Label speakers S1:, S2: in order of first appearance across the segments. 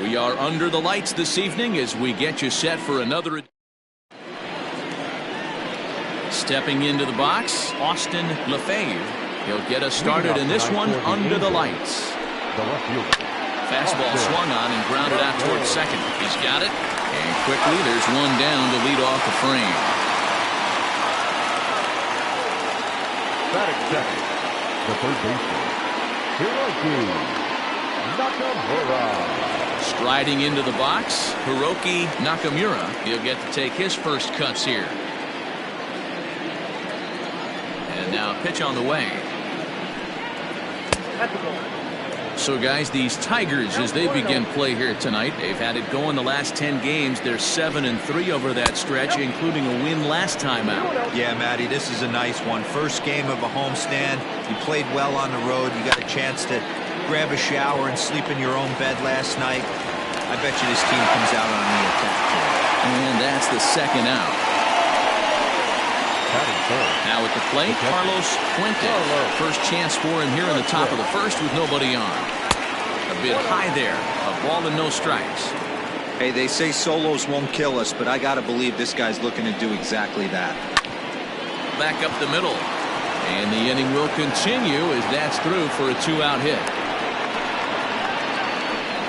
S1: We are under the lights this evening as we get you set for another. Stepping into the box, Austin Lefebvre. He'll get us started in this one under the lights. Fastball swung on and grounded out towards second. He's got it. And quickly there's one down to lead off the frame.
S2: Batting second, the third baseman, Hiroki Nakamura.
S1: Striding into the box, Hiroki Nakamura. He'll get to take his first cuts here. And now pitch on the way. So guys, these Tigers, as they begin play here tonight, they've had it going the last 10 games. They're 7-3 over that stretch, including a win last time out.
S3: Yeah, Matty, this is a nice one. First game of a homestand. You played well on the road. You got a chance to grab a shower and sleep in your own bed last night. I bet you this team comes out on the attack.
S1: And that's the second out. Now at the plate, Carlos Fuentes. First chance for him here in the top of the first with nobody on. A bit high there. A ball and no strikes.
S3: Hey, they say solos won't kill us, but I got to believe this guy's looking to do exactly that.
S1: Back up the middle. And the inning will continue as that's through for a 2-out hit.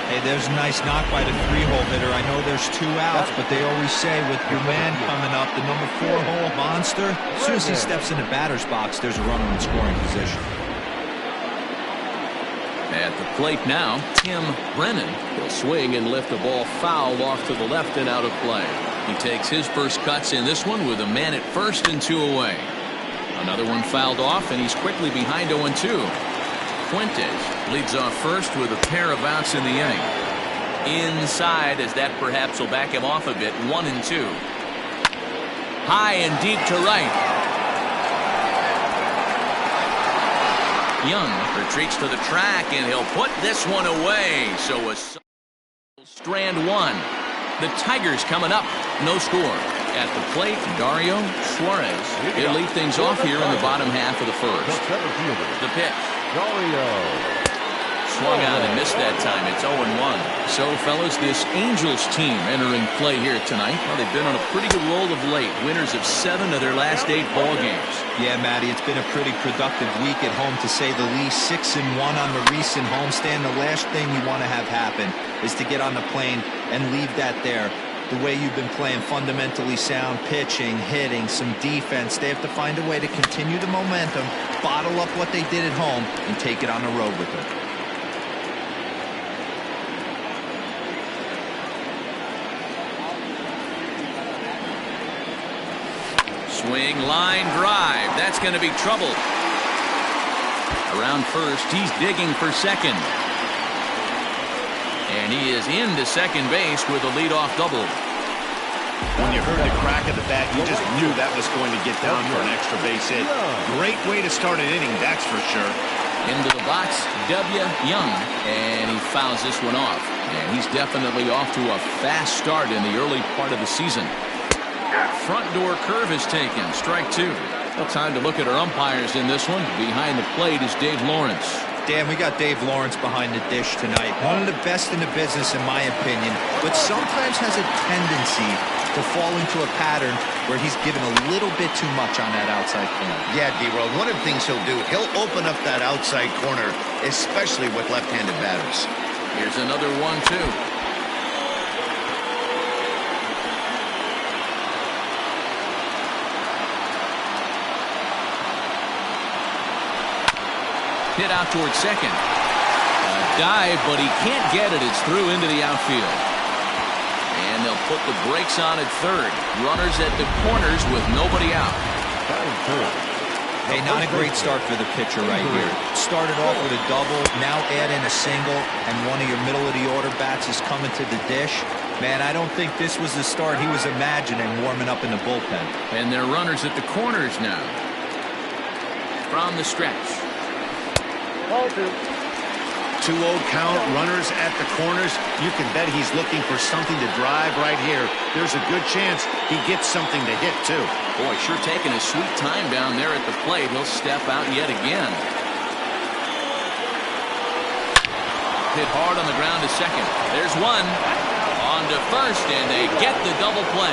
S3: Hey, there's a nice knock by the 3-hole hitter. I know there's 2 outs, but they always say with your man coming up, the number 4-hole monster, as soon as he steps in the batter's box, there's a runner in scoring position.
S1: At the plate now, Tim Brennan. He'll swing and lift the ball foul off to the left and out of play. He takes his first cuts in this one with a man at first and 2 away. Another one fouled off, and he's quickly behind 0-2. Fuentes leads off first with a pair of outs in the inning. Inside, as that perhaps will back him off a bit. 1-2. High and deep to right. Young retreats to the track, and he'll put this one away. So a strand one. The Tigers coming up. No score. At the plate, Dario Suarez. He'll lead things off here in the bottom half of the first. The pitch. Swung on and missed that time. It's 0-1. So, fellas, this Angels team entering play here tonight. Well, they've been on a pretty good roll of late. Winners of 7 of their last 8 ball games.
S3: Yeah, Matty, it's been a pretty productive week at home, to say the least. 6-1 on the recent homestand. The last thing you want to have happen is to get on the plane and leave that there. The way you've been playing, fundamentally sound pitching, hitting, some defense. They have to find a way to continue the momentum, bottle up what they did at home, and take it on the road with them.
S1: Swing, line, drive. That's going to be trouble. Around first, he's digging for second. And he is into second base with a leadoff double.
S4: When you heard the crack of the bat, you just knew that was going to get down for an extra base hit. Great way to start an inning, that's for sure.
S1: Into the box, W. Young, and he fouls this one off. And he's definitely off to a fast start in the early part of the season. Front door curve is taken. Strike 2. Well, time to look at our umpires in this one. Behind the plate is Dave Lawrence.
S3: Dan, we got Dave Lawrence behind the dish tonight. One of the best in the business, in my opinion, but sometimes has a tendency to fall into a pattern where he's given a little bit too much on that outside corner.
S5: Yeah, D-World, one of the things he'll do, he'll open up that outside corner, especially with left-handed batters.
S1: Here's another 1-2. Hit out towards second. A dive, but he can't get it. It's through into the outfield. And they'll put the brakes on at third. Runners at the corners with nobody out.
S3: Hey, not a great start for the pitcher right here. Started off with a double, now add in a single, and one of your middle-of-the-order bats is coming to the dish. Man, I don't think this was the start he was imagining warming up in the bullpen.
S1: And they're runners at the corners now. From the stretch.
S4: 2-0 count, runners at the corners. You can bet he's looking for something to drive right here. There's a good chance he gets something to hit, too.
S1: Boy, sure taking a sweet time down there at the plate. He'll step out yet again. hit hard on the ground to second. There's one. On to first, and they get the double play.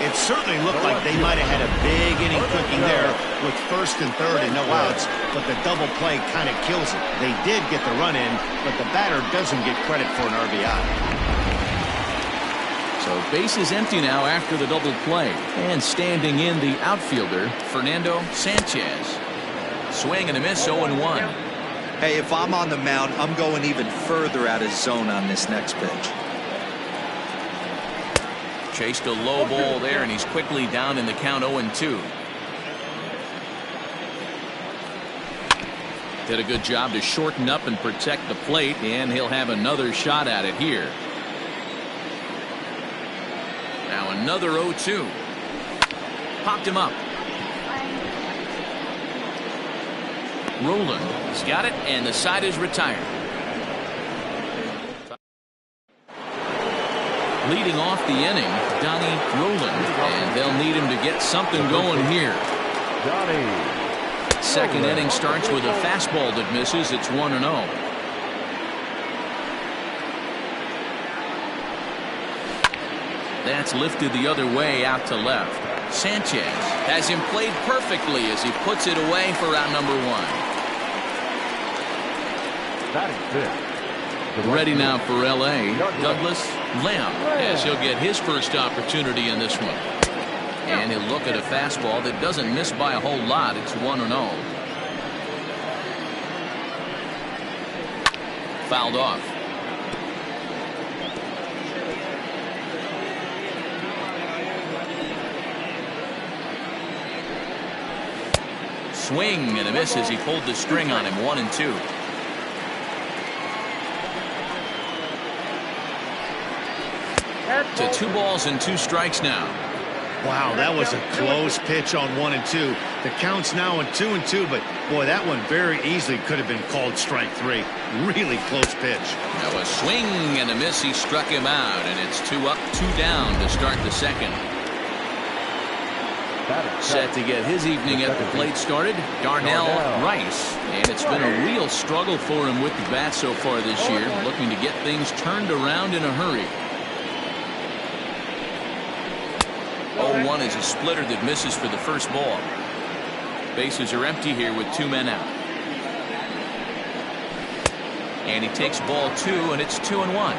S4: It certainly looked like they might have had a big inning cooking there with first and third and no outs, but the double play kind of kills it. They did get the run in, but the batter doesn't get credit for an RBI.
S1: So base is empty now after the double play. And standing in the outfielder, Fernando Sanchez. Swing and a miss, 0-1.
S3: Hey, if I'm on the mound, I'm going even further out of zone on this next pitch.
S1: Chased a low ball there, and he's quickly down in the count, 0-2. Did a good job to shorten up and protect the plate, and he'll have another shot at it here. Now another 0-2. Popped him up. Roland has got it, and the side is retired. Leading off the inning, Donnie Roland, and they'll need him to get something going here. Second inning starts with a fastball that misses. It's 1-0. That's lifted the other way out to left. Sanchez has him played perfectly as he puts it away for out number 1. Ready now for L.A. Douglas Lamb, as he'll get his first opportunity in this one. And he'll look at a fastball that doesn't miss by a whole lot. It's 1-0. Fouled off. Swing and a miss as he pulled the string on him. 1-2. To 2 balls and 2 strikes now.
S4: Wow, that was a close pitch on 1 and 2. The count's now on 2 and 2, but boy, that one very easily could have been called strike 3. Really close pitch.
S1: Now a swing and a miss. He struck him out, and it's 2 up, 2 down to start the second. Set to get his evening at the plate started, Darnell Rice. And it's been a real struggle for him with the bat so far this year, looking to get things turned around in a hurry. 0-1 is a splitter that misses for the first ball. Bases are empty here with 2 men out. And he takes ball 2, and it's 2-1.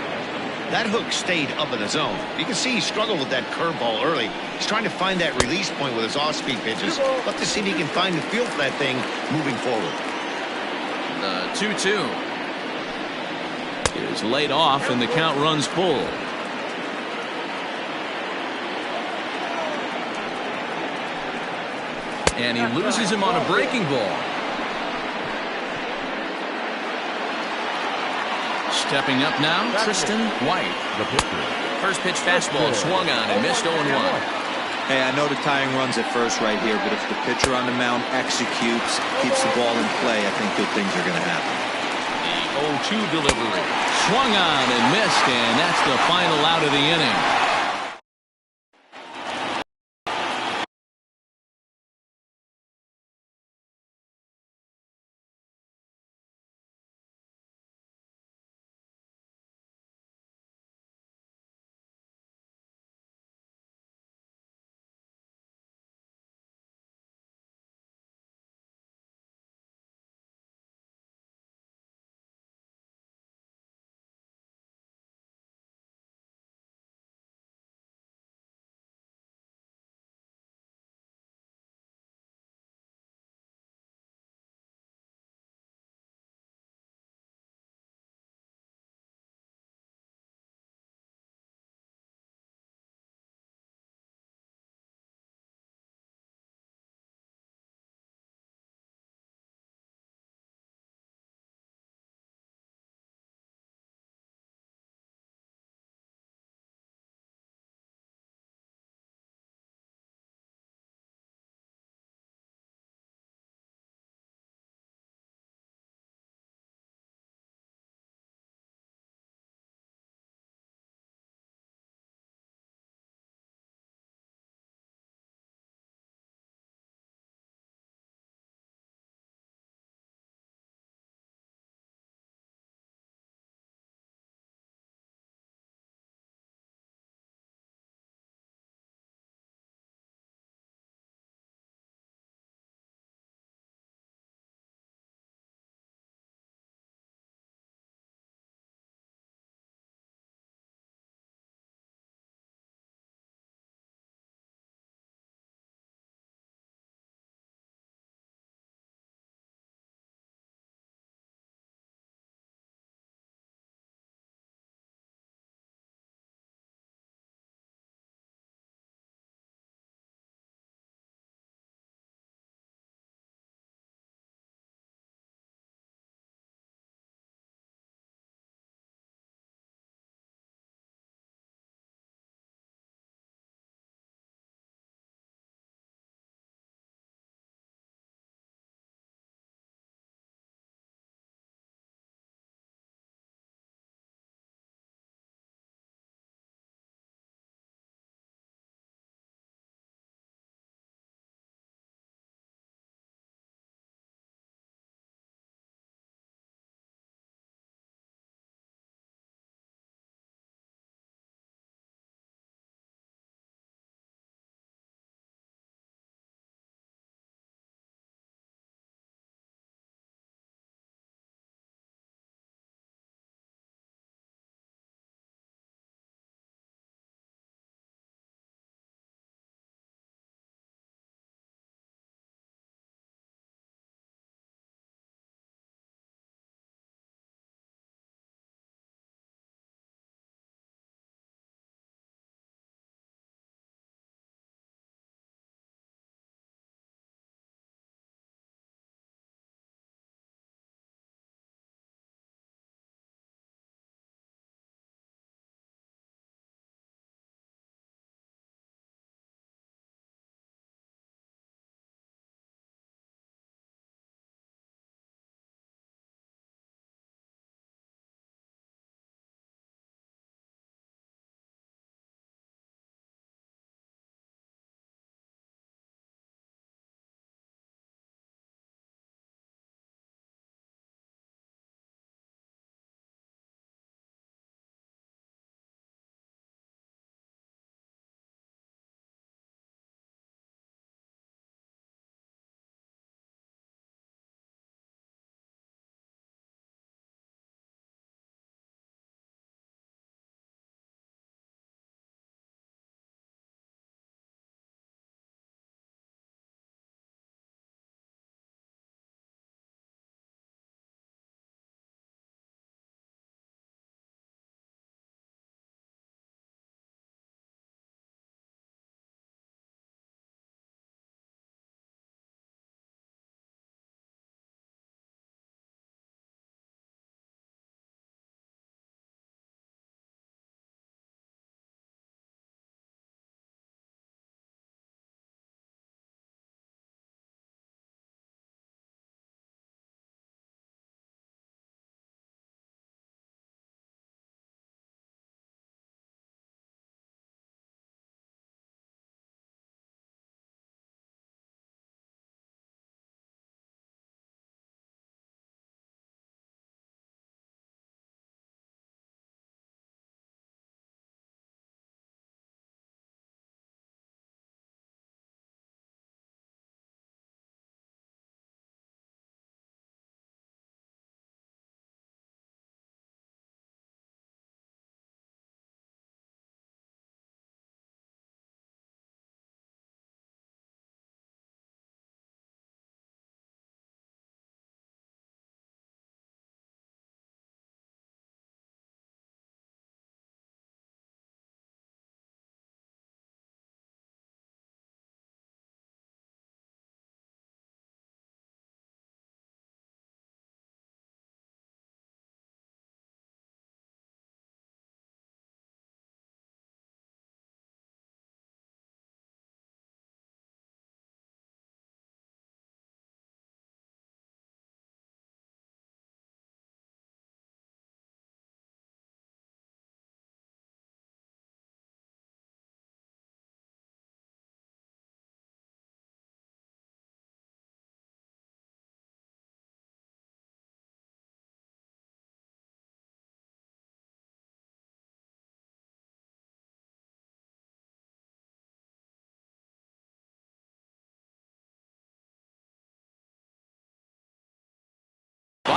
S5: That hook stayed up in the zone. You can see he struggled with that curveball early. He's trying to find that release point with his off-speed pitches. Love to see if he can find the feel for that thing moving forward.
S1: The 2-2 is laid off, and the count runs full. And he loses him on a breaking ball. Stepping up now, Tristan White. First pitch fastball swung on and missed 0-1.
S3: Hey, I know the tying run's at first right here, but if the pitcher on the mound executes, keeps the ball in play, I think good things are going to happen.
S1: The 0-2 delivery. Swung on and missed, and that's the final out of the inning.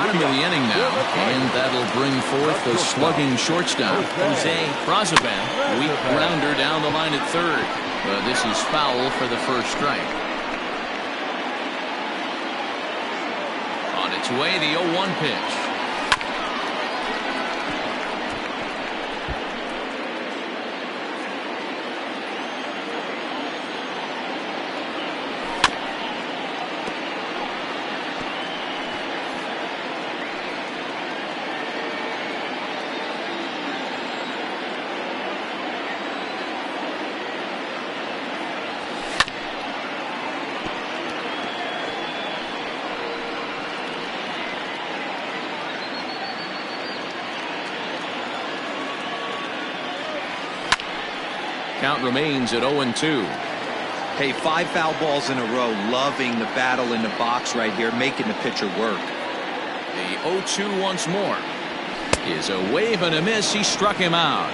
S1: bottom of the inning now, and that'll bring forth the slugging shortstop, Jose Brazovan. Weak grounder down the line at third. But this is foul for the first strike. On its way, the 0-1 pitch. Count remains at 0-2.
S3: Hey, 5 foul balls in a row. Loving the battle in the box right here, making the pitcher work.
S1: The 0-2 once more. Is a wave and a miss. He struck him out.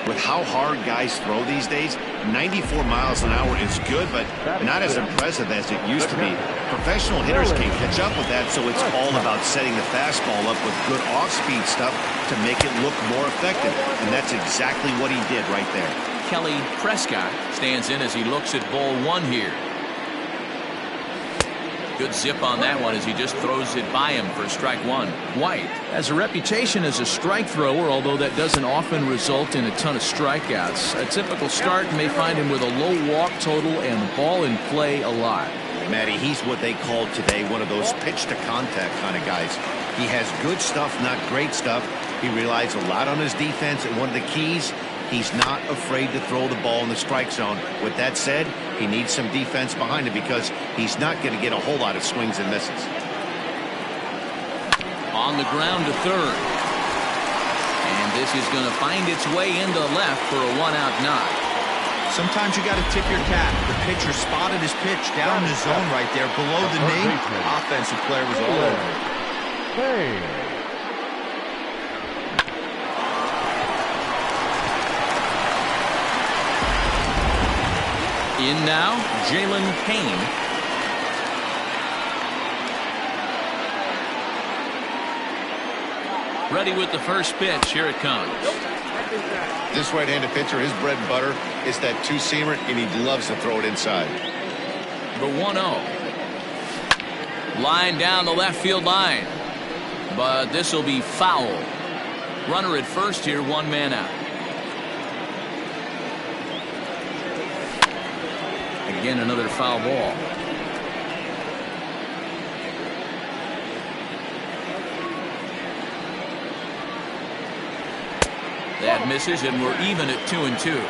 S4: With how hard guys throw these days, 94 miles an hour is good, but not as impressive as it used to be. Professional hitters can't catch up with that, so it's all about setting the fastball up with good off-speed stuff to make it look more effective. And that's exactly what he did right there.
S1: Kelly Prescott stands in as he looks at ball 1 here. Good zip on that one as he just throws it by him for strike 1. White has a reputation as a strike thrower, although that doesn't often result in a ton of strikeouts. A typical start may find him with a low walk total and ball in play a lot.
S4: Matty, he's what they call today one of those pitch-to-contact kind of guys. He has good stuff, not great stuff. He relies a lot on his defense, and one of the keys, he's not afraid to throw the ball in the strike zone. With that said, he needs some defense behind him because he's not going to get a whole lot of swings and misses.
S1: On the ground to third. And this is going to find its way into left for a 1-out knock.
S3: Sometimes you got to tip your cap. The pitcher spotted his pitch down in the zone right there below the knee. Offensive player was all over it.
S2: Hey.
S1: In now, Jalen Kane. Ready with the first pitch. Here it comes.
S4: This right-handed pitcher, his bread and butter is that two-seamer, and he loves to throw it inside.
S1: The 1-0. Line down the left field line. But this will be foul. Runner at first here, 1 man out. Again, another foul ball. That misses, and we're even at 2-2.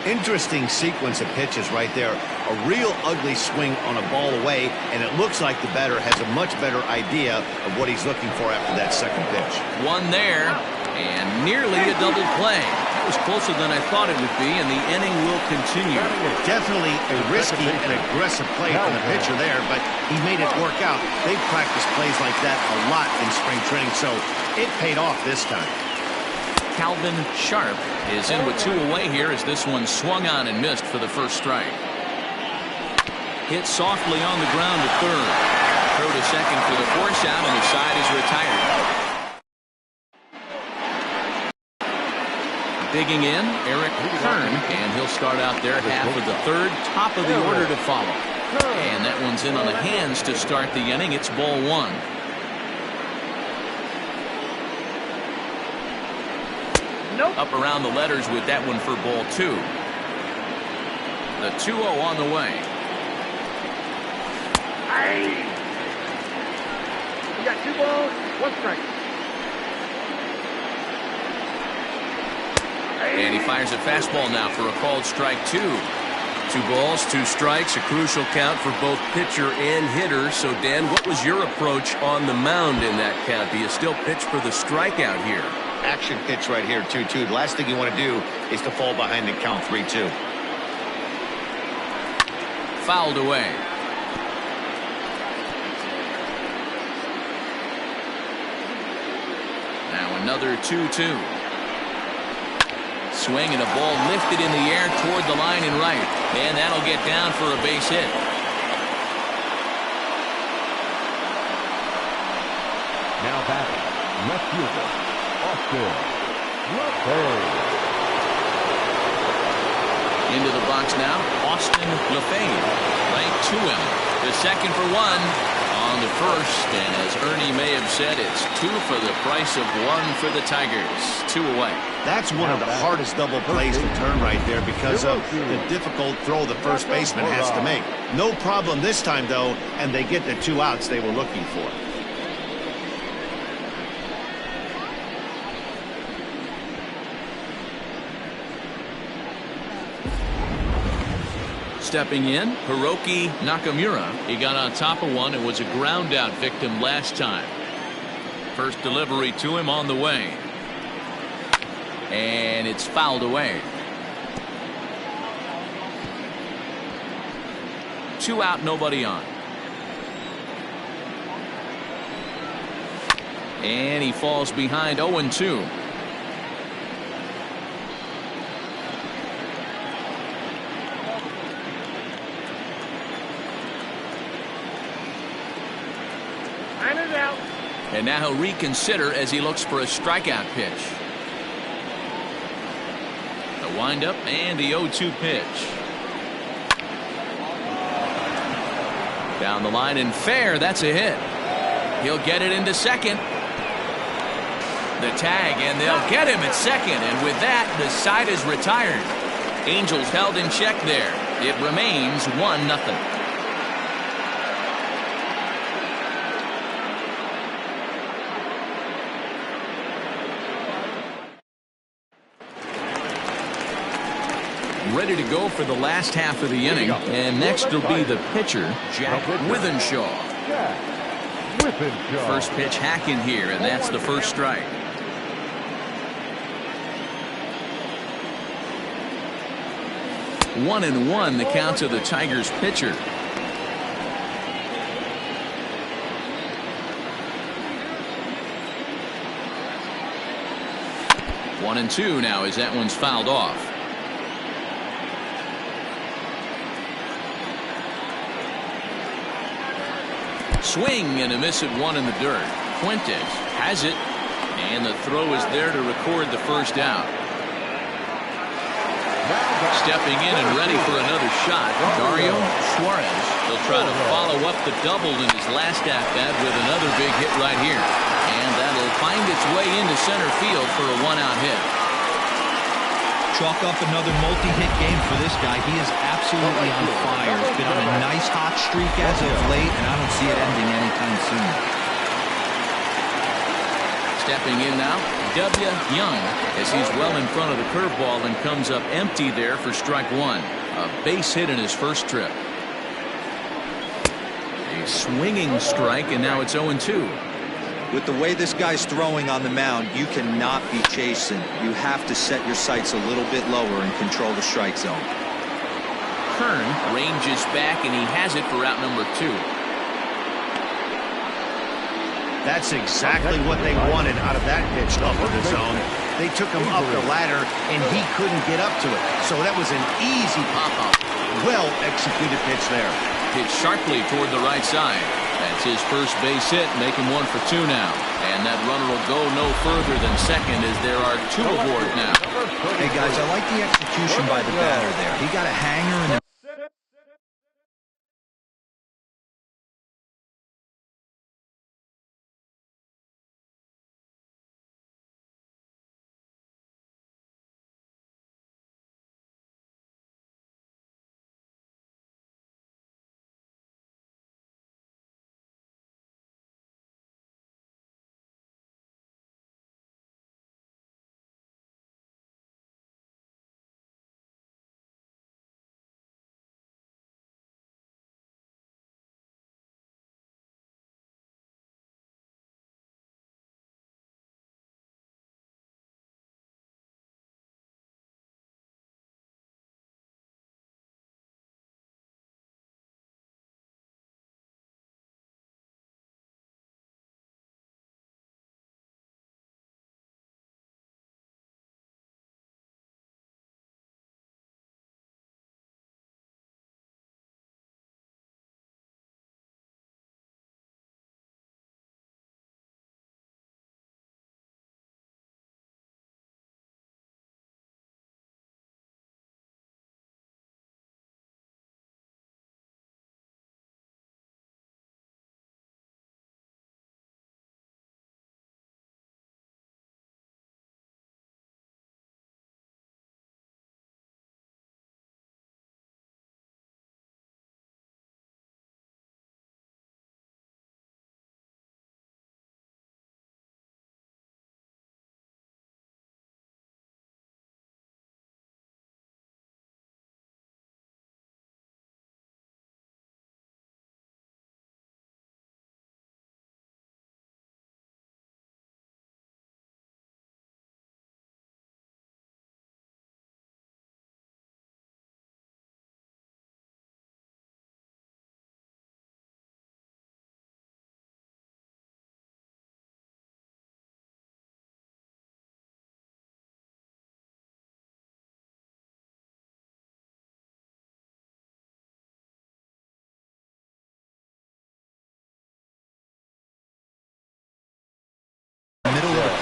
S4: Interesting sequence of pitches right there. A real ugly swing on a ball away, and it looks like the batter has a much better idea of what he's looking for after that second pitch.
S1: One there, and nearly a double play. That was closer than I thought it would be, and the inning will continue.
S4: Definitely a risky and aggressive play from the pitcher there, but he made it work out. They've practiced plays like that a lot in spring training, so it paid off this time.
S1: Calvin Sharp is in with 2 away here as this one swung on and missed for the first strike. Hit softly on the ground to third. Throw to second for the force out, and the side is retired. Digging in, Eric Kern, and he'll start out there half of the third, top of the order to follow. And that one's in on the hands to start the inning. It's ball 1. Up around the letters with that one for ball 2. The 2-0 on the way.
S2: We got 2 balls, 1 strike.
S1: And he fires a fastball now for a called strike 2. 2 balls, 2 strikes, a crucial count for both pitcher and hitter. So, Dan, what was your approach on the mound in that count? Do you still pitch for the strikeout here?
S4: Action pitch right here, 2-2. The last thing you want to do is to fall behind and count 3-2.
S1: Fouled away. Now another 2-2. Swing and a ball lifted in the air toward the line and right. And that'll get down for a base hit.
S2: Left fielder, Austin LaFave.
S1: Into the box now, Austin LaFave. Right to him. The second for one on the first. And as Ernie may have said, it's 2 for the price of 1 for the Tigers. 2 away.
S5: That's one of the hardest double plays to turn right there because of the difficult throw the first baseman has to make. No problem this time, though, and they get the 2 outs they were looking for.
S1: Stepping in, Hiroki Nakamura. He got on top of one and was a ground out victim last time. First delivery to him on the way. And it's fouled away. 2 out, nobody on. And he falls behind 0-2. And now he'll reconsider as he looks for a strikeout pitch. The windup and the 0-2 pitch. Down the line and fair. That's a hit. He'll get it into second. The tag, and they'll get him at second. And with that, the side is retired. Angels held in check there. It remains 1-0. Ready to go for the last half of the inning. And next will be the pitcher, Jack Withenshaw. First pitch hacking here, and that's the first strike. One and one, the count to the Tigers pitcher. One and two now as that one's fouled off. Swing and a miss at one in the dirt. Fuentes has it, and the throw is there to record the first out. Stepping in and ready for another shot, Dario Suarez. He'll try to follow up the double in his last at-bat with another big hit right here. And that'll find its way into center field for a one-out hit.
S3: Chalk up another multi-hit game for this guy. He is absolutely on fire. He's been on a nice hot streak as of late, and I don't see it ending anytime soon.
S1: Stepping in now, W. Young, as he's well in front of the curveball and comes up empty there for strike one. A base hit in his first trip. A swinging strike, and now it's 0-2.
S3: With the way this guy's throwing on the mound, you cannot be chasing. You have to set your sights a little bit lower and control the strike zone.
S1: Kern ranges back, and he has it for out number 2.
S5: That's exactly what they wanted out of that pitch up in the zone. They took him up the ladder, and he couldn't get up to it. So that was an easy pop-up. Well-executed pitch there.
S1: Hit sharply toward the right side. That's his first base hit, making 1 for 2 now. And that runner will go no further than second as there are 2 aboard now.
S3: Hey, guys, I like the execution by the batter there. He got a hanger and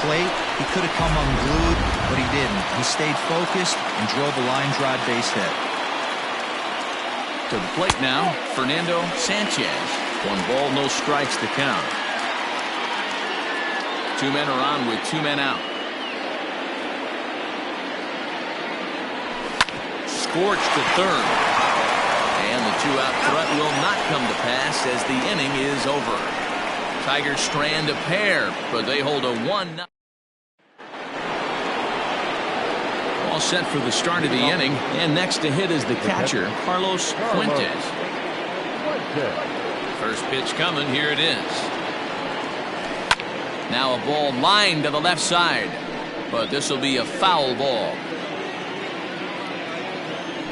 S3: plate, he could have come unglued, but he didn't. He stayed focused and drove a line drive base hit.
S1: To the plate now, Fernando Sanchez. 1 ball, no strikes to count. 2 men are on with 2 men out. Scorched to third. And the 2-out threat will not come to pass as the inning is over. Tigers strand a pair, but they hold a 1-0. All set for the start of the inning, and next to hit is the catcher, Carlos Fuentes. First pitch coming, here it is. Now a ball lined to the left side, but this will be a foul ball.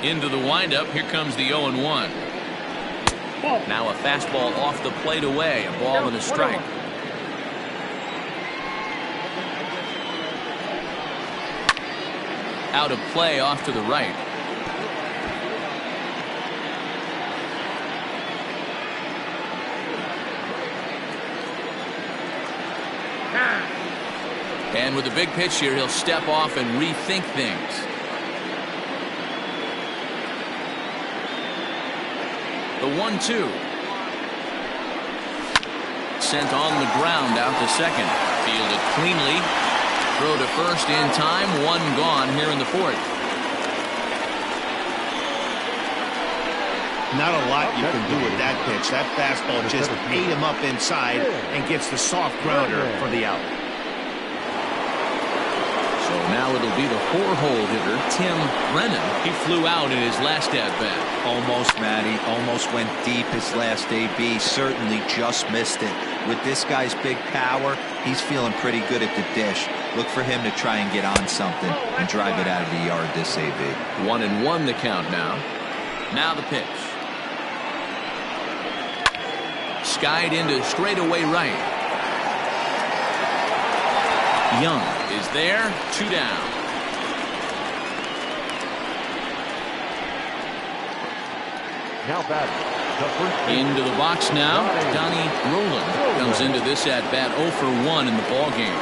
S1: Into the windup, here comes the 0-1. Now a fastball off the plate away, a ball and a strike. Out of play off to the right. And with a big pitch here, he'll step off and rethink things. The 1-2. Sent on the ground out to second. Fielded cleanly. Throw to first in time. 1 gone here in the 4th.
S4: Not a lot you can do with that pitch. That fastball just ate him up inside and gets the soft grounder for the out.
S1: So now it'll be the 4-hole hitter, Tim Brennan. He flew out in his last at-bat.
S3: Almost, Matty. Almost went deep his last AB. Certainly just missed it. With this guy's big power, he's feeling pretty good at the dish. Look for him to try and get on something and drive it out of the yard this AB.
S1: 1-1 the count now. Now the pitch. Skied into straightaway right. Young is there. 2 down.
S2: Now batting.
S1: Into the box now. Donnie Roland comes into this at bat 0 for 1 in the ball game.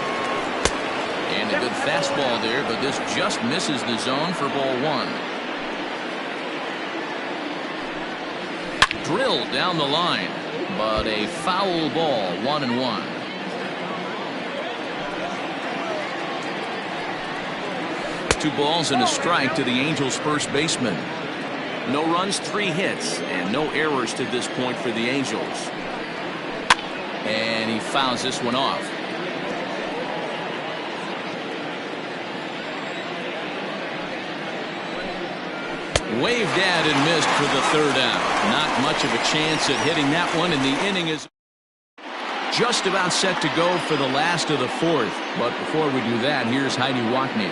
S1: And a good fastball there, but this just misses the zone for ball 1. Drilled down the line, but a foul ball. 1-1. Two balls and a strike to the Angels' first baseman. No runs, 3 hits, and no errors to this point for the Angels. And he fouls this one off. Waved at and missed for the 3rd out. Not much of a chance at hitting that one, and the inning is just about set to go for the last of the 4th. But before we do that, here's Heidi Watney.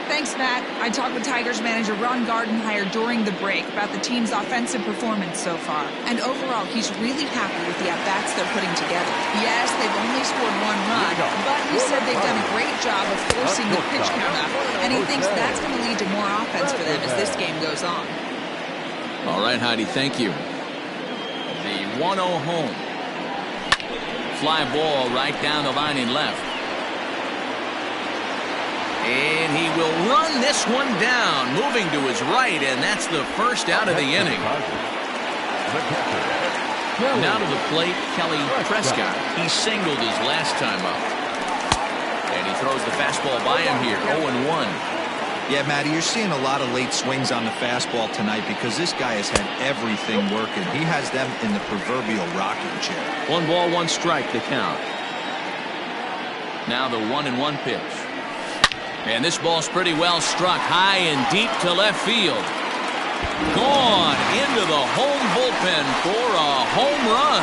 S6: Thanks, Matt. I talked with Tigers manager Ron Gardenhire during the break about the team's offensive performance so far. And overall, he's really happy with the at-bats they're putting together. Yes, they've only scored 1 run, but he said they've done a great job of forcing the pitch count up, and he thinks that's going to lead to more offense for them as this game goes on.
S1: All right, Heidi, thank you. The 1-0 home. Fly ball right down the line in left. And he will run this one down, moving to his right, and that's the first out of the inning. Now to the plate, Kelly Prescott. He singled his last time up. And he throws the fastball by him here, 0-1.
S3: Yeah, Matty, you're seeing a lot of late swings on the fastball tonight because this guy has had everything working. He has them in the proverbial rocking chair.
S1: 1 ball, 1 strike, the count. Now the 1-1 pitch. And this ball's pretty well struck high and deep to left field. Gone into the home bullpen for a home run.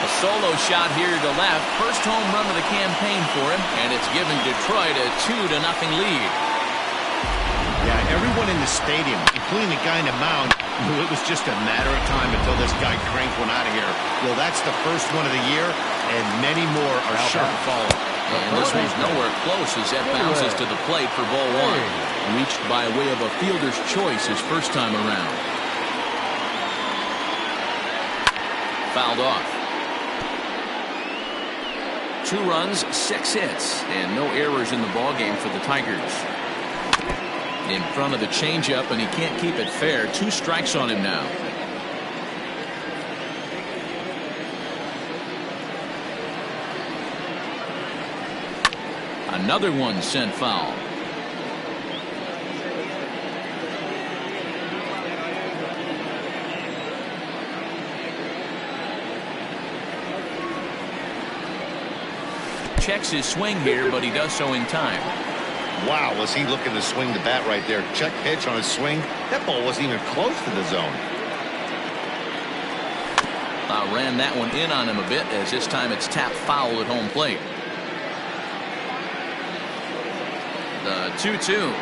S1: A solo shot here to left. First home run of the campaign for him, and it's given Detroit a 2-0 lead.
S4: Yeah, everyone in the stadium, including the guy in the mound, knew it was just a matter of time until this guy cranked one out of here. Well, that's the first one of the year, and many more are sure to follow.
S1: And this one's nowhere close as that bounces to the plate for ball 1. Reached by way of a fielder's choice his first time around. Fouled off. 2 runs, 6 hits, and no errors in the ballgame for the Tigers. In front of the changeup, and he can't keep it fair. 2 strikes on him now. Another one sent foul. Checks his swing here, but he does so in time.
S5: Wow, was he looking to swing the bat right there? Check pitch on his swing. That ball wasn't even close to the zone.
S1: Ran that one in on him a bit, as this time it's tapped foul at home plate. The 2-2.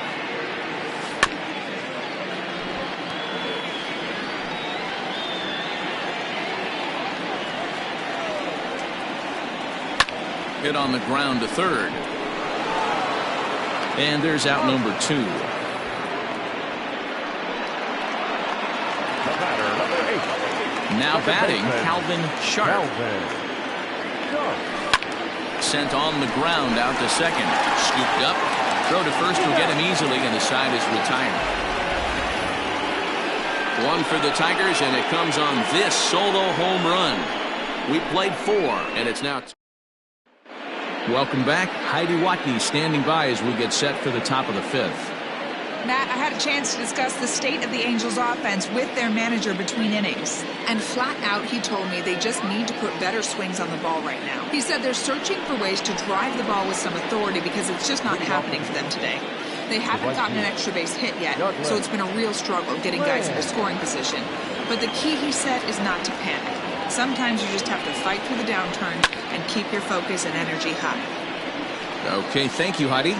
S1: Hit on the ground to third. And there's out number 2.
S2: The batter, number 8.
S1: Now batting, Calvin Sharp. Sent on the ground out to second. Scooped up. Throw to first will get him easily, and the side is retired. 1 for the Tigers, and it comes on this solo home run. We played 4, and it's now. Welcome back. Heidi Watney standing by as we get set for the top of the 5th.
S6: Matt, I had a chance to discuss the state of the Angels offense with their manager between innings. And flat out, he told me they just need to put better swings on the ball right now. He said they're searching for ways to drive the ball with some authority because it's just not happening for them today. They haven't gotten an extra base hit yet, so it's been a real struggle getting guys into scoring position. But the key, he said, is not to panic. Sometimes you just have to fight through the downturn and keep your focus and energy high.
S1: Okay, thank you, Heidi.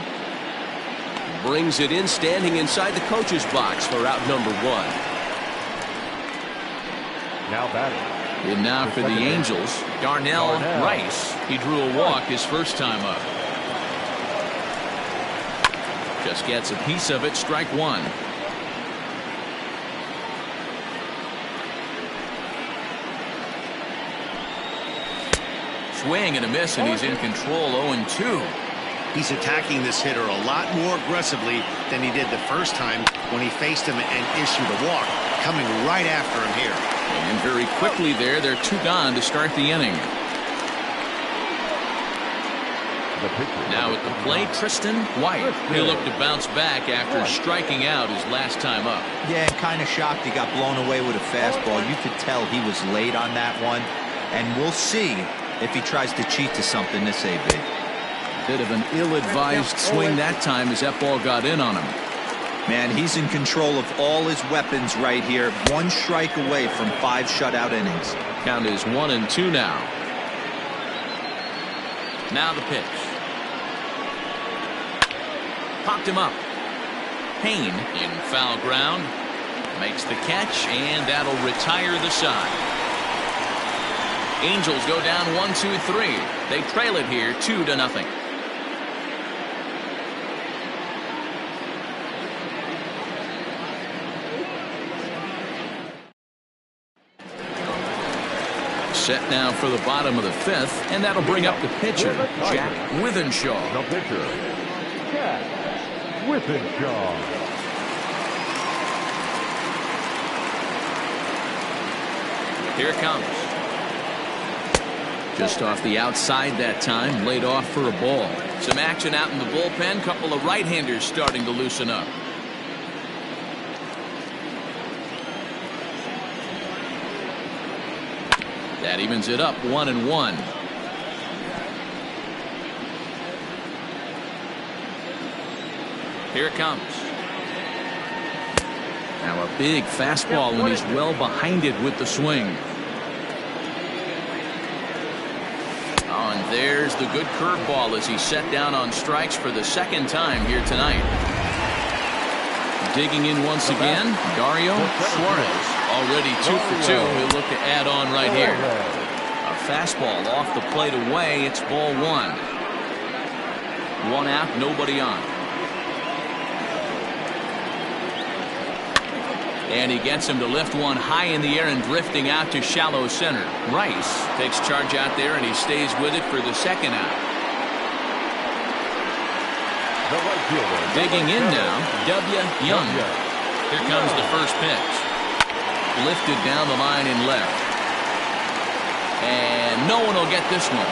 S1: Brings it in, standing inside the coach's box for out number 1.
S2: Now batting.
S1: And now for the Angels, Darnell Rice. He drew a walk his first time up. Just gets a piece of it, strike 1. Swing and a miss, and he's in control. 0-2.
S5: He's attacking this hitter a lot more aggressively than he did the first time when he faced him and issued a walk, coming right after him here.
S1: And very quickly there, they're 2 gone to start the inning. Now at the plate, Tristan White. He'll look to bounce back after striking out his last time up.
S3: Yeah, kind of shocked he got blown away with a fastball. You could tell he was late on that one. And we'll see if he tries to cheat to something this AB.
S1: Bit of an ill-advised swing that time as that ball got in on him.
S3: Man, he's in control of all his weapons right here. 1 strike away from 5 shutout innings.
S1: Count is 1-2 now. Now the pitch. Popped him up. Payne in foul ground. Makes the catch, and that'll retire the side. Angels go down 1-2-3. They trail it here 2-0. Set now for the bottom of the 5th, and that'll bring up the pitcher, Jack Withenshaw.
S2: The pitcher, Jack Withenshaw.
S1: Here it comes. Just off the outside that time, laid off for a ball. Some action out in the bullpen. Couple of right-handers starting to loosen up. That evens it up 1-1. Here it comes. Now a big fastball, and he's well behind it with the swing. Oh, and there's the good curveball as he's set down on strikes for the 2nd time here tonight. Digging in once again, Dario Suarez. Already 2 for 2. He'll look to add on right here. A fastball off the plate away. It's ball 1. 1 out, nobody on. And he gets him to lift one high in the air and drifting out to shallow center. Rice takes charge out there, and he stays with it for the second out. Digging in now, Young. Here comes the first pitch. Lifted down the line in left. And no one will get this one.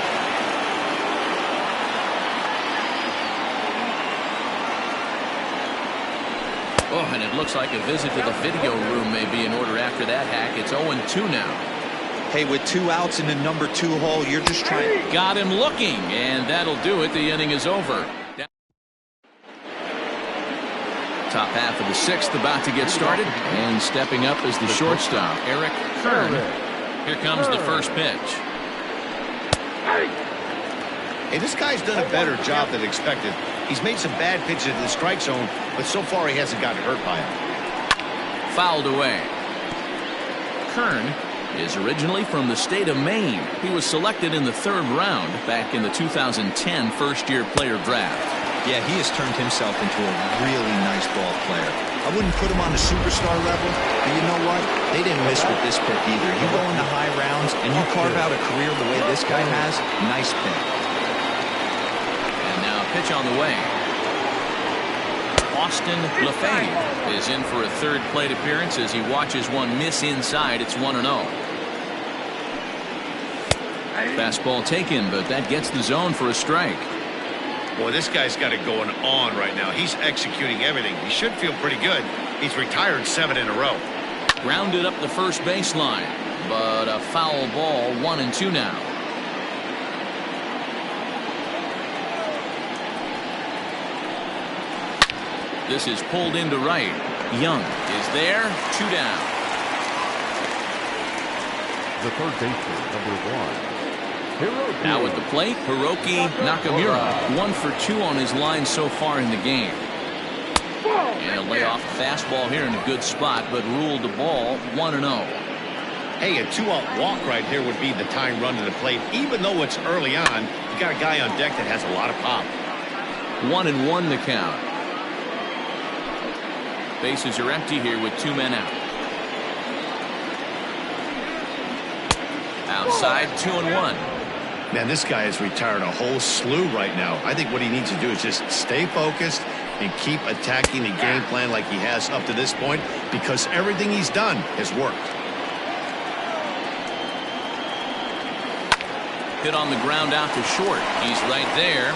S1: Oh, and it looks like a visit to the video room may be in order after that hack. It's 0-2 now.
S3: Hey, with 2 outs in the number 2 hole, you're just trying.
S1: Got him looking, and that'll do it. The inning is over. Top half of the 6th about to get started, and stepping up is the shortstop, Eric Kern. Here comes the first pitch.
S4: Hey, this guy's done a better job than expected. He's made some bad pitches in the strike zone, but so far he hasn't gotten hurt by them.
S1: Fouled away. Kern is originally from the state of Maine. He was selected in the 3rd round back in the 2010 first-year player draft.
S3: Yeah, he has turned himself into a really nice ball player. I wouldn't put him on the superstar level, but you know what? They didn't miss with this pick either. You go into high rounds and you carve out a career the way this guy has, nice pick.
S1: And now pitch on the way. Austin LaFave is in for a 3rd plate appearance as he watches one miss inside. It's 1-0. Fastball taken, but that gets the zone for a strike.
S4: Boy, this guy's got it going on right now. He's executing everything. He should feel pretty good. He's retired 7 in a row.
S1: Grounded up the first baseline, but a foul ball. 1-2 now. This is pulled into right. Young is there. 2 down.
S2: The third baseman, number 1.
S1: Now at the plate, Hiroki Nakamura. 1 for 2 on his line so far in the game. And he'll lay off a fastball here in a good spot, but ruled the ball 1-0.
S4: Hey, a 2-out walk right here would be the tying run to the plate. Even though it's early on, you got a guy on deck that has a lot of pop.
S1: 1-1 the count. Bases are empty here with 2 men out. Outside, 2-1.
S4: Man, this guy has retired a whole slew right now. I think what he needs to do is just stay focused and keep attacking the game plan like he has up to this point, because everything he's done has worked.
S1: Hit on the ground out to short. He's right there.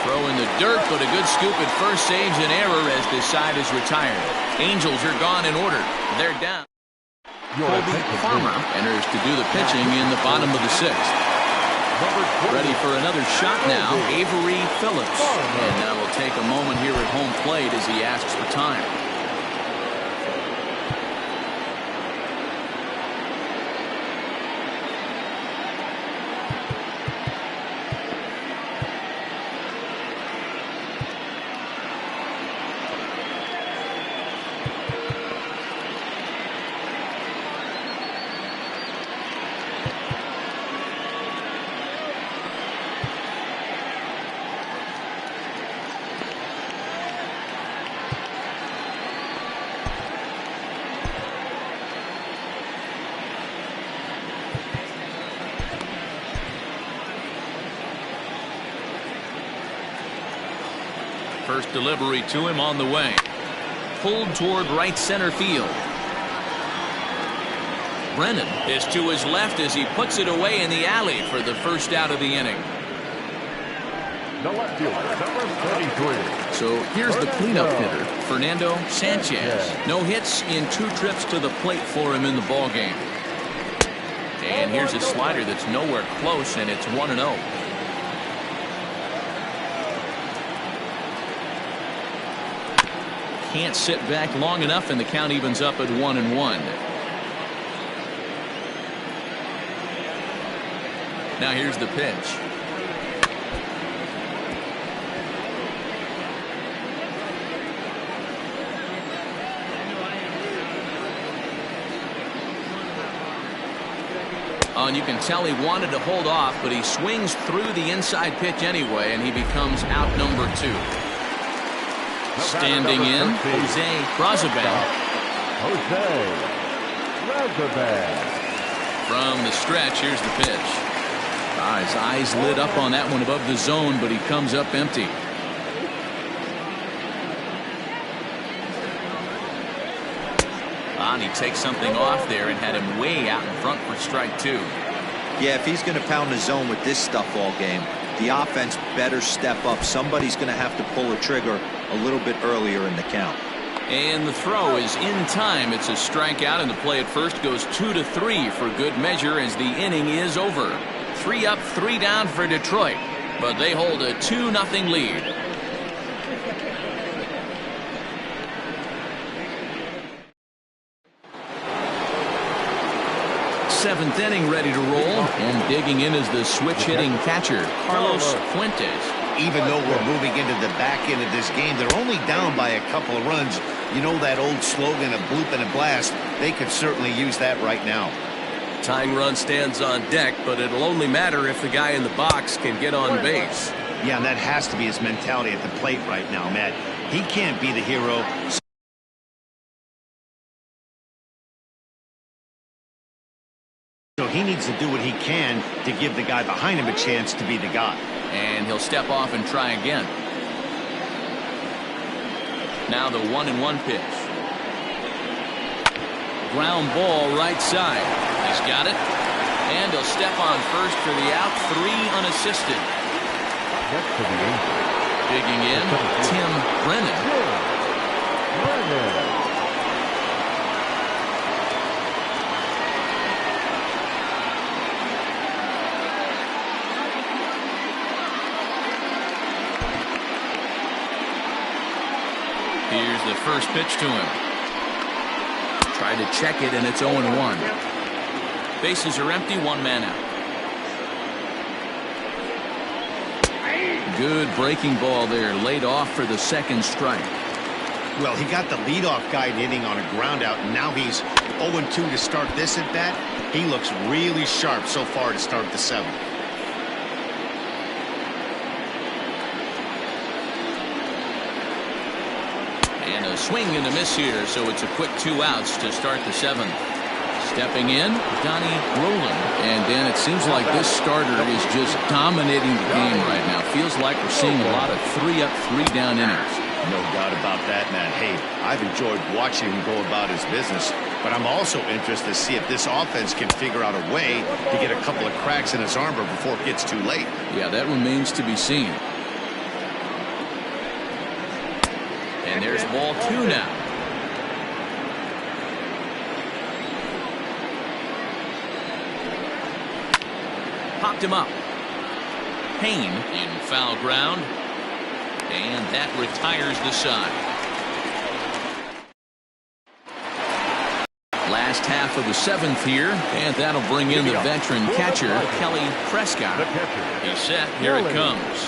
S1: Throw in the dirt, but a good scoop at first saves an error as this side is retired. Angels are gone in order. They're down. Colby Farmer enters to do the pitching in the bottom of the 6th. Ready for another shot now, Avery Phillips. And now we'll take a moment here at home plate as he asks for time. First delivery to him on the way. Pulled toward right center field. Brennan is to his left as he puts it away in the alley for the first out of the inning.
S2: The left fielder, number 33.
S1: So here's the cleanup hitter, Fernando Sanchez. No hits in 2 trips to the plate for him in the ballgame. And here's a slider that's nowhere close, and it's 1-0. Can't sit back long enough, and the count evens up at 1-1. Now here's the pitch. Oh, and you can tell he wanted to hold off, but he swings through the inside pitch anyway, and he becomes out number 2. Standing in, Jose Brazaban.
S2: Jose Razorback.
S1: From the stretch, here's the pitch. His eyes lit up on that one above the zone, but he comes up empty. And he takes something off there and had him way out in front for strike 2.
S3: Yeah, if he's going to pound the zone with this stuff all game, the offense better step up. Somebody's going to have to pull a trigger a little bit earlier in the count.
S1: And the throw is in time. It's a strikeout, and the play at first goes 2-3 for good measure as the inning is over. 3 up, 3 down for Detroit, but they hold a 2-0 lead. Seventh inning ready to roll, and digging in is the switch-hitting catcher, Carlos Fuentes.
S5: Even though we're moving into the back end of this game, they're only down by a couple of runs. You know that old slogan, a bloop and a blast? They could certainly use that right now.
S1: Tying run stands on deck, but it'll only matter if the guy in the box can get on base.
S5: Yeah, and that has to be his mentality at the plate right now, Matt. He can't be the hero. So he needs to do what he can to give the guy behind him a chance to be the guy.
S1: And he'll step off and try again. Now the 1-1 pitch. Ground ball right side. He's got it. And he'll step on first for the out. 3 unassisted. Digging in, Tim Brennan. Here's the first pitch to him. Tried to check it, and it's 0-1. Bases are empty, 1 man out. Good breaking ball there, laid off for the second strike.
S5: Well, he got the leadoff guy hitting on a ground out, and now he's 0-2 to start this at bat. He looks really sharp so far to start the 7th.
S1: And a swing and a miss here, so it's a quick 2 outs to start the 7th. Stepping in, Donnie Roland. And Dan, it seems like this starter is just dominating the game right now. Feels like we're seeing a lot of 3-up, 3-down innings.
S5: No doubt about that, man. Hey, I've enjoyed watching him go about his business, but I'm also interested to see if this offense can figure out a way to get a couple of cracks in his armor before it gets too late.
S1: Yeah, that remains to be seen. And there's ball 2 now. Popped him up. Payne in foul ground. And that retires the side. Last half of the 7th here, and that'll bring in the veteran catcher, Kelly Prescott. He's set. Here it comes.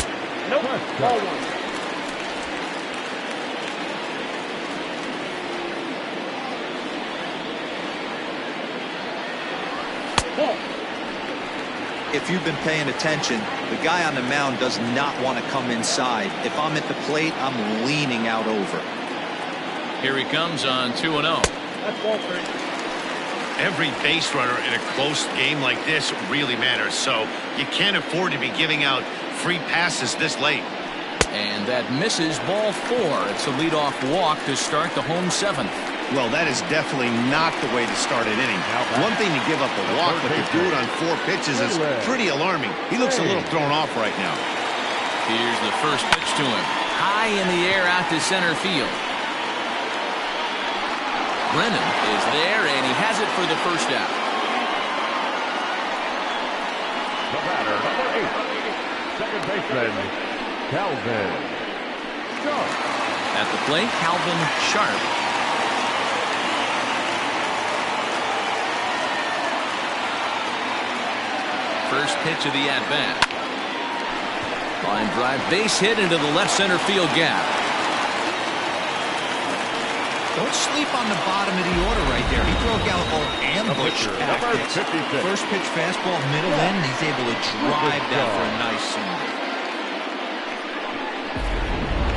S3: If you've been paying attention, the guy on the mound does not want to come inside. If I'm at the plate, I'm leaning out over.
S1: Here he comes on 2-0.
S5: Every base runner in a close game like this really matters, so you can't afford to be giving out free passes this late.
S1: And that misses ball 4. It's a leadoff walk to start the home 7th.
S5: Well, that is definitely not the way to start an inning. One thing to give up a walk, but to do it on 4 pitches is pretty alarming. He looks a little thrown off right now.
S1: Here's the first pitch to him. High in the air out to center field. Brennan is there, and he has it for the first out.
S2: The batter, number 8, second baseman, Calvin Sharp.
S1: At the plate, Calvin Sharp. First pitch of the at-bat. Line drive, base hit into the left center field gap.
S3: Don't sleep on the bottom of the order right there. He broke out all ambush tactics. First pitch fastball, middle end, and he's able to drive that for a nice swing.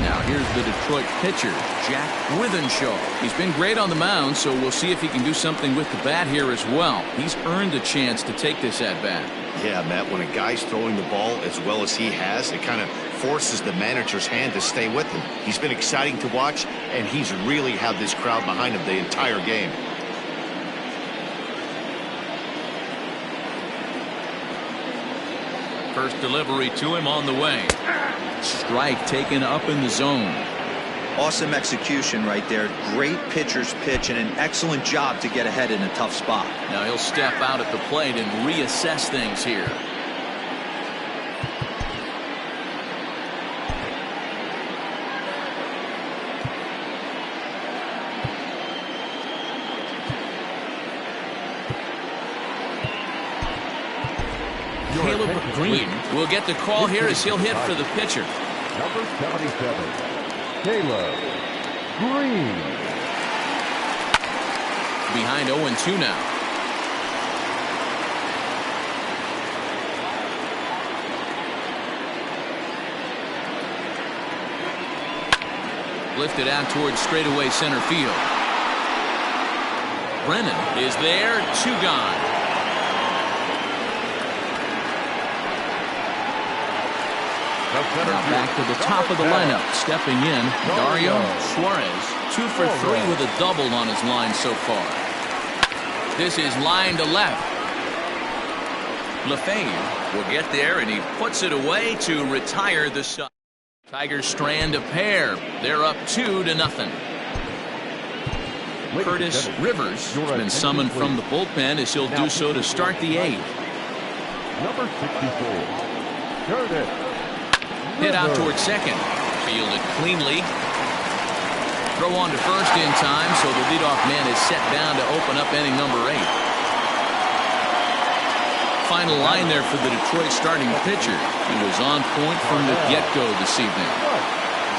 S1: Now here's the Detroit pitcher, Jack Withenshaw. He's been great on the mound, so we'll see if he can do something with the bat here as well. He's earned a chance to take this at-bat.
S5: Yeah, Matt, when a guy's throwing the ball as well as he has, it kind of forces the manager's hand to stay with him. He's been exciting to watch, and he's really had this crowd behind him the entire game.
S1: First delivery to him on the way. Strike taken up in the zone.
S3: Awesome execution right there. Great pitcher's pitch and an excellent job to get ahead in a tough spot.
S1: Now he'll step out at the plate and reassess things here. Caleb Green will get the call here as he'll hit for the pitcher.
S2: Number 77, Caleb Green.
S1: Behind 0-2 now. Lifted out towards straightaway center field. Brennan is there, 2 gone. Now back to the top of the lineup. Stepping in, Dario Suarez. 2 for 3 with a double on his line so far. This is line to left. LaFave will get there, and he puts it away to retire the side. Tigers strand a pair. They're up 2-0. Curtis Rivers has been summoned from the bullpen as he'll do so to start the 8th.
S2: Number 64, Curtis.
S1: Hit out towards second. Fielded cleanly. Throw on to first in time, so the leadoff man is set down to open up inning number 8. Final line there for the Detroit starting pitcher. He was on point from the get-go this evening.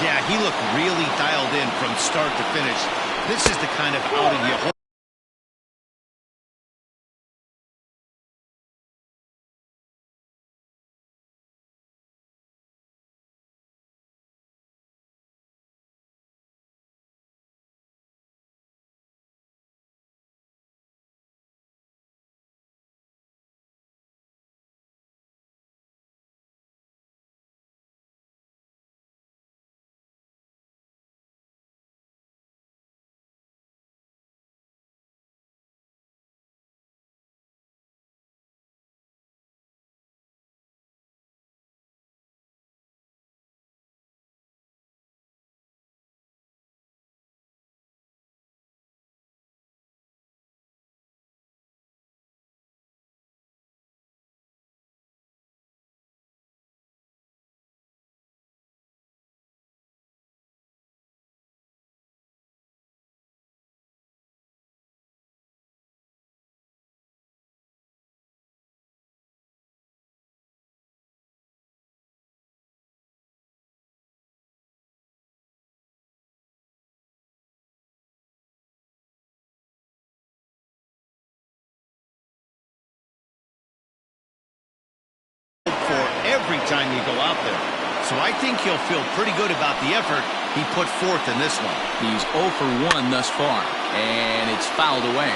S5: Yeah, he looked really dialed in from start to finish. This is the kind of outing you hope. Every time you go out there. So I think he'll feel pretty good about the effort he put forth in this one.
S1: He's 0 for 1 thus far, and it's fouled away.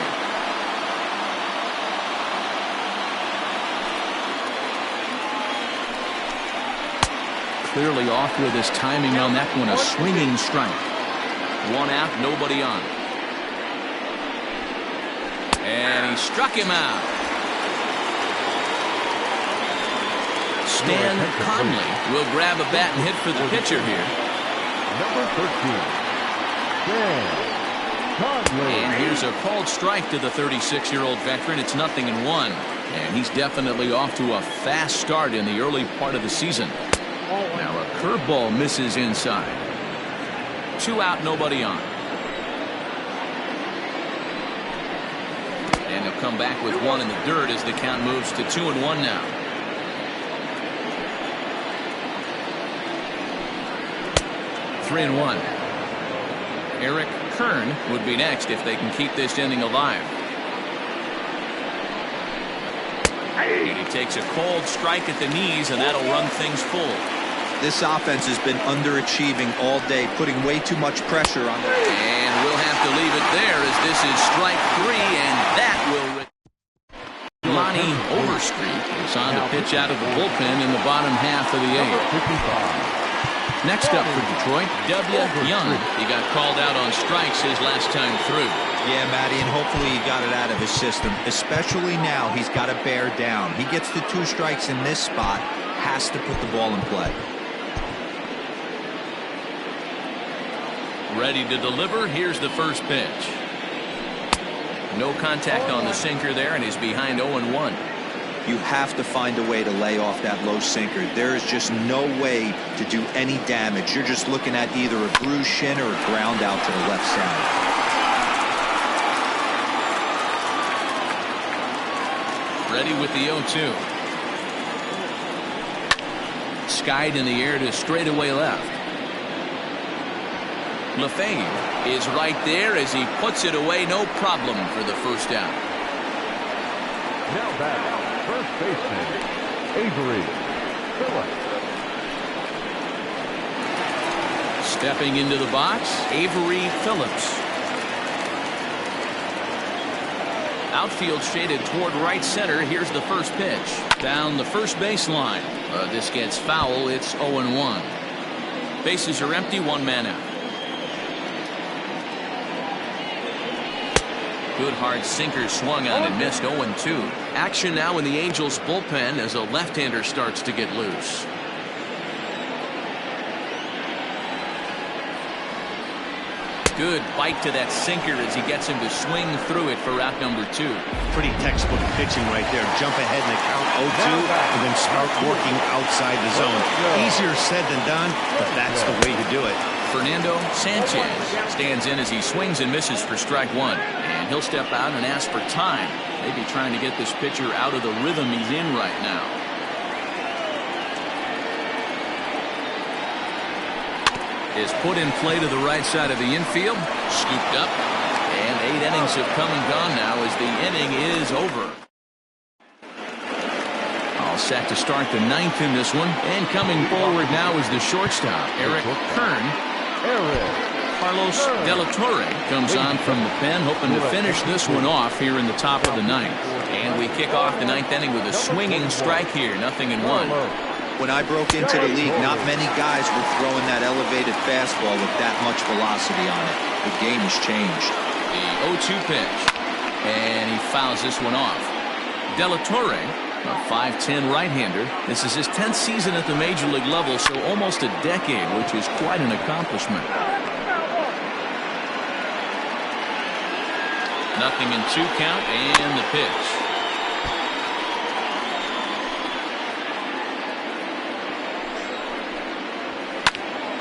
S1: Clearly off with his timing on that one, a swinging strike. 1 out, nobody on. And he struck him out. Stan Conley will grab a bat and hit for the pitcher here.
S2: Number 13, Stan Conley.
S1: And here's a called strike to the 36-year-old veteran. It's 0-1. And he's definitely off to a fast start in the early part of the season. Now a curveball misses inside. 2 out, nobody on. And he'll come back with 1 in the dirt as the count moves to 2-1 now. Three and 1. Eric Kern would be next if they can keep this inning alive. And he takes a cold strike at the knees, and that'll run things full.
S3: This offense has been underachieving all day, putting way too much pressure on them.
S1: And we'll have to leave it there as this is strike 3, and that will... Lonnie Overstreet is on to pitch out of the bullpen in the bottom half of the 8th. Next up for Detroit, W. Young. He got called out on strikes his last time through.
S3: Yeah, Matty, and hopefully he got it out of his system. Especially now, he's got to bear down. He gets the 2 strikes in this spot, has to put the ball in play.
S1: Ready to deliver. Here's the first pitch. No contact on the sinker there, and he's behind 0-1.
S3: You have to find a way to lay off that low sinker. There is just no way to do any damage. You're just looking at either a bruised shin or a ground out to the left side.
S1: Ready with the 0-2. Skied in the air to straightaway left. LeFay is right there as he puts it away, no problem for the first out.
S2: Now back, first baseman, Avery Phillips.
S1: Stepping into the box, Avery Phillips. Outfield shaded toward right center. Here's the first pitch. Down the first baseline. This gets foul. It's 0-1. Bases are empty, 1 man out. Good hard sinker swung on and missed. 0-2. Action now in the Angels bullpen as a left-hander starts to get loose. Good bite to that sinker as he gets him to swing through it for out number 2.
S4: Pretty textbook pitching right there. Jump ahead in the count 0-2 and then start working outside the zone. Easier said than done, but that's the way to do it.
S1: Fernando Sanchez stands in as he swings and misses for strike 1. And he'll step out and ask for time. Maybe trying to get this pitcher out of the rhythm he's in right now. Is put in play to the right side of the infield. Scooped up. And 8 innings have come and gone now as the inning is over. All set to start the 9th in this one. And coming forward now is the shortstop, Eric Kern. Carlos De La Torre comes on from the pen, hoping to finish this one off here in the top of the 9th. And we kick off the 9th inning with a swinging strike here. 0-1.
S3: When I broke into the league, not many guys were throwing that elevated fastball with that much velocity on it. The game has changed.
S1: The 0-2 pitch. And he fouls this one off. De La Torre, a 5'10" right-hander. This is his 10th season at the major league level, so almost a decade, which is quite an accomplishment. 0-2 count and the pitch.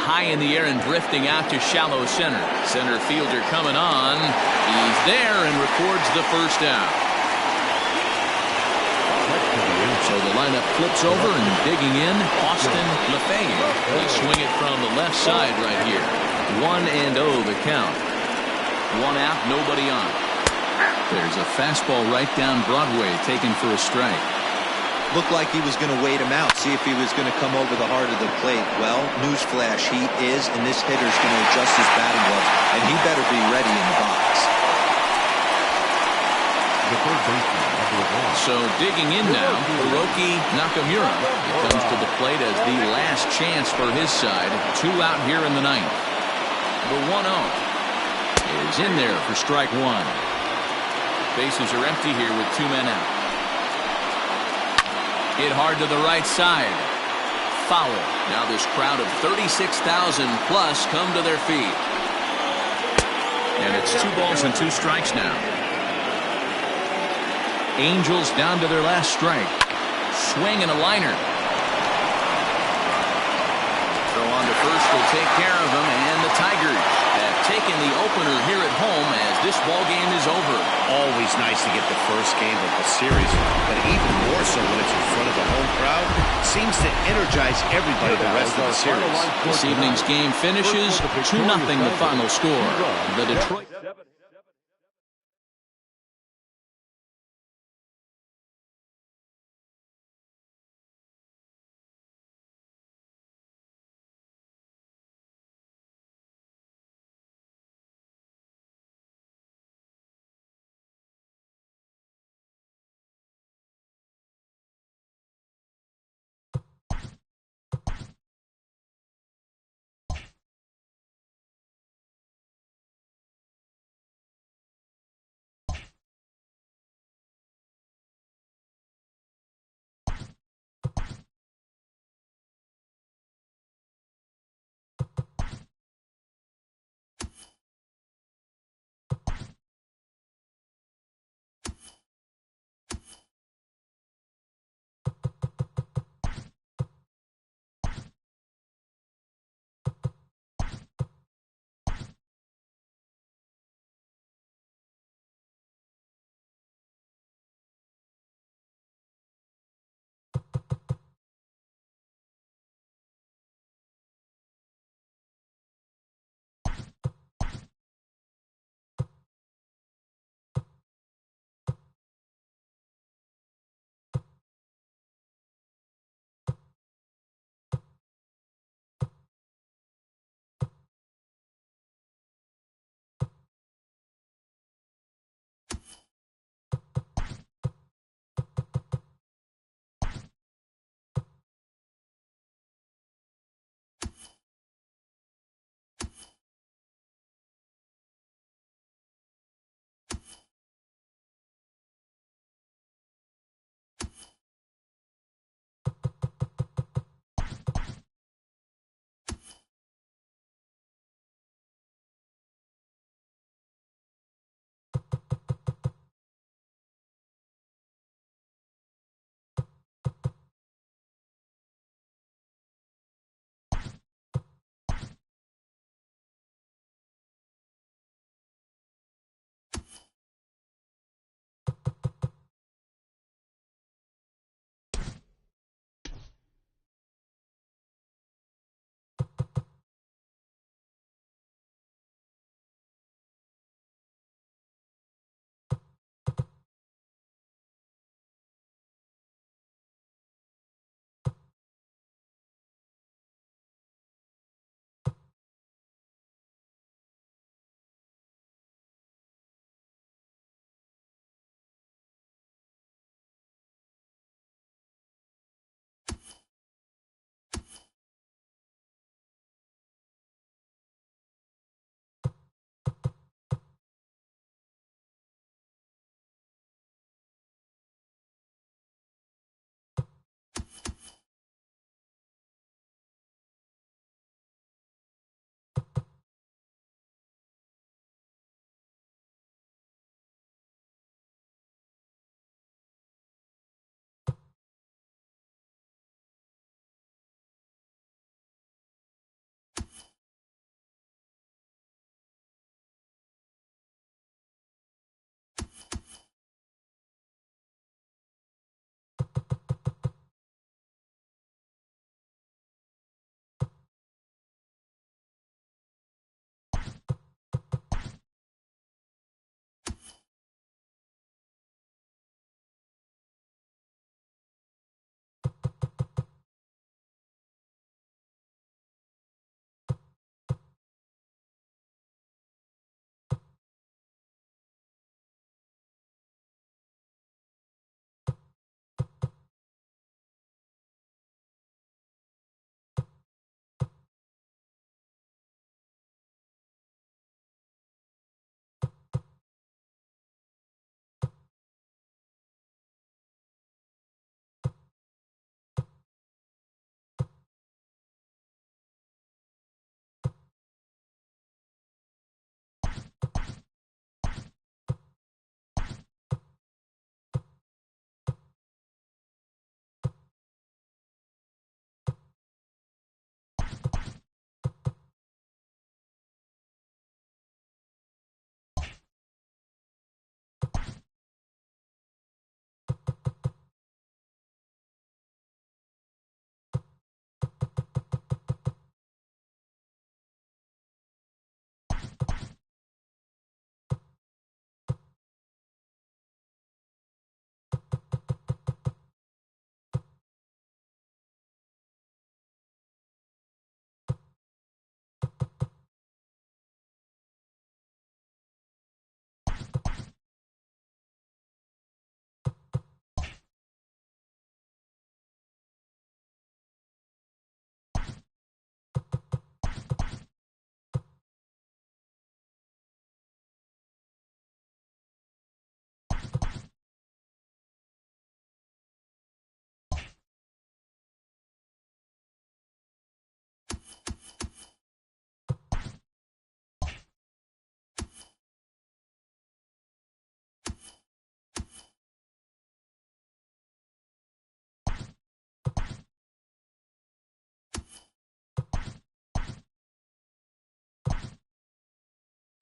S1: High in the air and drifting out to shallow center. Center fielder coming on. He's there and records the first out. So the lineup flips over and digging in, Austin LeFay. They swing it from the left side right here. 1-0 the count. 1 out, nobody on. There's a fastball right down Broadway taken for a strike.
S3: Looked like he was going to wait him out, see if he was going to come over the heart of the plate. Well, newsflash, he is, and this hitter's going to adjust his batting gloves, and he better be ready in the box.
S1: So digging in now, Hiroki Nakamura. He comes to the plate as the last chance for his side. 2 out here in the 9th. The 1-0 is in there for strike 1. Bases are empty here with 2 men out. Hit hard to the right side. Foul. Now this crowd of 36,000 plus come to their feet. And it's 2 balls and 2 strikes now. Angels down to their last strike. Swing and a liner. Throw on to first will take care of him, and the Tigers have taken the opener here at home as this ball game is over.
S4: Always nice to get the first game of the series, but even more so when it's in front of the home crowd. Seems to energize everybody the rest of the series.
S1: This evening's game finishes 2-0 the final score. The Detroit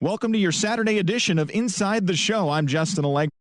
S7: Welcome to your Saturday edition of Inside the Show. I'm Justin Allegro.